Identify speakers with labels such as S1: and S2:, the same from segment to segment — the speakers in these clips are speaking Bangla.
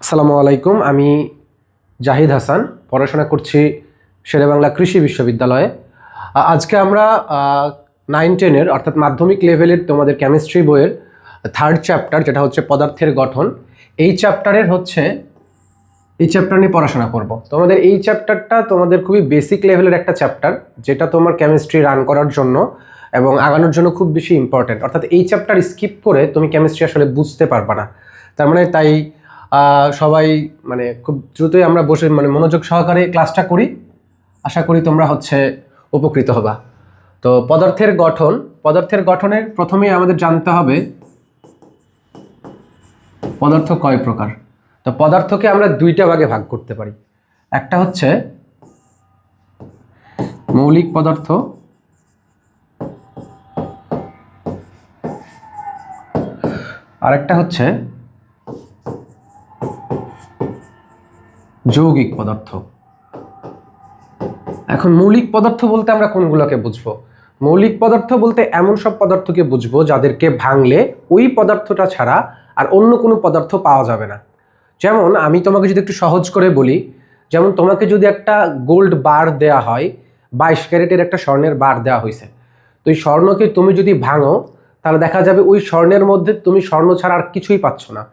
S1: আসসালামু আলাইকুম। আমি জাহিদ হাসান, পড়াশোনা করছি শেরেবাংলা কৃষি বিশ্ববিদ্যালয়ে। আজকে আমরা 9-10-এর অর্থাৎ মাধ্যমিক লেভেলের তোমাদের কেমিস্ট্রি বইয়ের থার্ড চ্যাপ্টার, যেটা হচ্ছে পদার্থের গঠন, এই চ্যাপ্টার নিয়ে পড়াশোনা করব। তোমাদের এই চ্যাপ্টারটা তোমাদের খুবই বেসিক লেভেলের একটা চ্যাপ্টার, যেটা তোমার কেমিস্ট্রি রান করার জন্য এবং আগানোর জন্য খুব বেশি ইম্পর্টেন্ট। অর্থাৎ এই চ্যাপ্টার স্কিপ করে তুমি কেমিস্ট্রি আসলে বুঝতে পারবে না। তাই সবাই খুব দ্রুতই আমরা বসে মনোযোগ সহকারে ক্লাসটা করি। আশা করি তোমরা উপকৃত হবা। তো পদার্থের গঠনের প্রথমেই আমাদের জানতে হবে পদার্থ কয় প্রকার। তো পদার্থকে আমরা দুইটা ভাগে ভাগ করতে পারি। একটা হচ্ছে মৌলিক পদার্থ, আর একটা হচ্ছে যৌগিক পদার্থ। এখন মৌলিক পদার্থ বলতে আমরা কোনগুলোকে বুঝবো? মৌলিক পদার্থ বলতে এমন সব পদার্থকে বুঝবো যাদেরকে ভাঙলে ওই পদার্থটা ছাড়া আর অন্য কোনো পদার্থ পাওয়া যাবে না। যেমন আমি তোমাকে যদি একটু সহজ করে বলি, যেমন তোমাকে যদি একটা গোল্ড বার দেয়া হয়, 22 ক্যারেটের একটা স্বর্ণের বার দেওয়া হয়েছে, তো এই স্বর্ণকে তুমি যদি ভাঙো তাহলে দেখা যাবে ওই স্বর্ণের মধ্যে তুমি স্বর্ণ ছাড়া আর কিছুই পাচ্ছ না।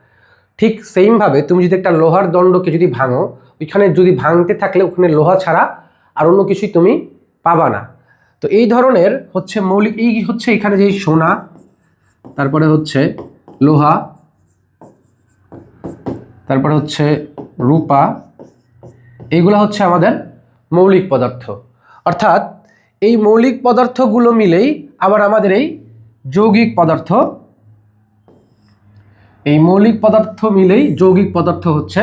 S1: ঠিক সেইমভাবে তুমি যদি একটা লোহার দণ্ডকে যদি ভাঙো, ওইখানে যদি ভাঙতে থাকলে ওখানে লোহা ছাড়া আর অন্য কিছুই তুমি পাবা না। তো এই ধরনের হচ্ছে মৌলিক, এই হচ্ছে এখানে যে সোনা, তারপরে হচ্ছে লোহা, তারপরে হচ্ছে রূপা, এইগুলো হচ্ছে আমাদের মৌলিক পদার্থ। অর্থাৎ এই মৌলিক পদার্থগুলো মিলেই আবার আমাদের এই যৌগিক পদার্থ, এই মৌলিক পদার্থ মিলেই যৌগিক পদার্থ হচ্ছে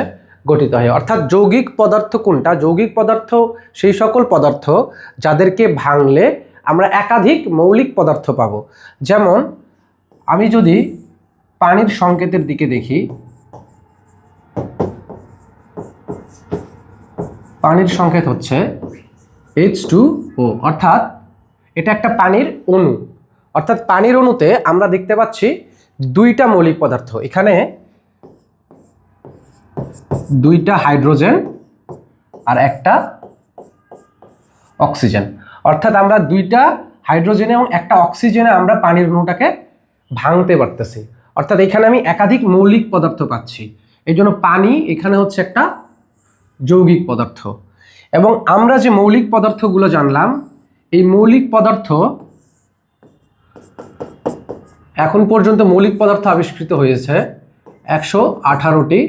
S1: গঠিত হয়। অর্থাৎ যৌগিক পদার্থ কোনটা? যৌগিক পদার্থ সেই সকল পদার্থ যাদেরকে ভাঙলে আমরা একাধিক মৌলিক পদার্থ পাবো। যেমন আমি যদি পানির সংকেতের দিকে দেখি, পানির সংকেত হচ্ছে H2O, অর্থাৎ এটা একটা পানির অণু। অর্থাৎ পানির অণুতে আমরা দেখতে পাচ্ছি দুইটা মৌলিক পদার্থ, এখানে দুইটা হাইড্রোজেন আর একটা অক্সিজেন। অর্থাৎ আমরা দুইটা হাইড্রোজেন এবং একটা অক্সিজেনে আমরা পানির অণুটাকে ভাঙতে পারতেছি। অর্থাৎ এখানে আমি একাধিক মৌলিক পদার্থ পাচ্ছি, এই জন্য পানি এখানে হচ্ছে একটা যৌগিক পদার্থ। এবং আমরা যে মৌলিক পদার্থগুলো জানলাম, এই মৌলিক পদার্থ এখন পর্যন্ত মৌলিক পদার্থ আবিষ্কৃত হয়েছে 118টি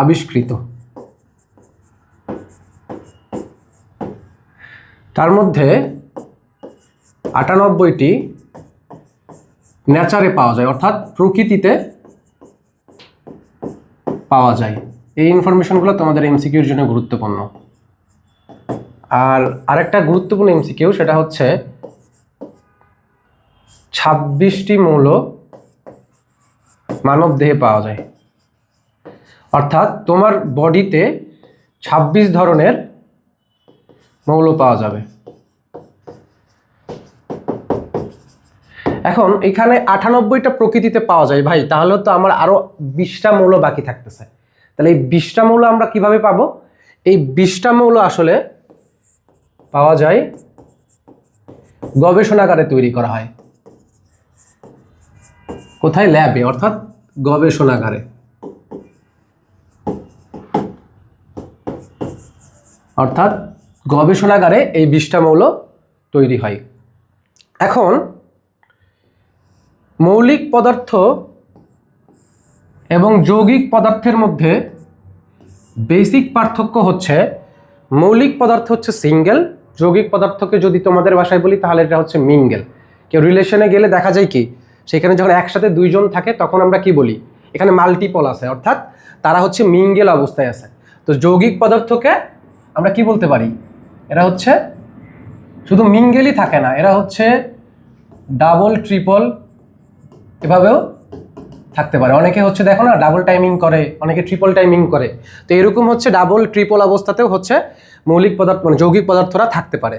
S1: আবিষ্কৃত। তার মধ্যে 98টি নেচারে পাওয়া যায়, অর্থাৎ প্রকৃতিতে পাওয়া যায়। এই ইনফরমেশনগুলো তোমাদের এমসিকিউর জন্য গুরুত্বপূর্ণ। আর আরেকটা গুরুত্বপূর্ণ এমসিকিউ, সেটা হচ্ছে 26টি মৌল মানব দেহে পাওয়া যায়। অর্থাৎ তোমার বডিতে 26 ধরনের মৌল পাওয়া যাবে। এখন এখানে 98টা প্রকৃতিতে পাওয়া যায় ভাই, তাহলে তো আমার আরো 20টা মৌল বাকি থাকতেছে। তাহলে এই 20টা মৌল আমরা কিভাবে পাবো? এই 20টা মৌল আসলে পাওয়া যায় গবেষণাগারে তৈরি করা হয়। কোথায়? ল্যাবে, অর্থাৎ গবেষণাগারে। অর্থাৎ গবেষণাগারে এই 20টা মৌল তৈরি হয়। এখন মৌলিক পদার্থ এবং যৌগিক পদার্থের মধ্যে বেসিক পার্থক্য হচ্ছে, মৌলিক পদার্থ হচ্ছে সিঙ্গেল, যৌগিক পদার্থকে যদি তোমাদের ভাষায় বলি তাহলে এটা হচ্ছে মিঙ্গেল। কেউ রিলেশনে গেলে দেখা যায় কি, সেখানে যখন একসাথে দুইজন থাকে তখন আমরা কি বলি? এখানে মাল্টিপল আছে, অর্থাৎ তারা হচ্ছে মিঙ্গেল অবস্থায় আছে। তো যৌগিক পদার্থকে আমরা কি বলতে পারি? এরা হচ্ছে শুধু মিঙ্গেলই থাকে না, এরা হচ্ছে ডাবল, ট্রিপল এভাবেও থাকতে পারে। অনেকে হচ্ছে দেখো না ডাবল টাইমিং করে, অনেকে ট্রিপল টাইমিং করে। তো এরকম হচ্ছে ডাবল, ট্রিপল অবস্থাতেও হচ্ছে মৌলিক পদার্থ যৌগিক পদার্থরা থাকতে পারে।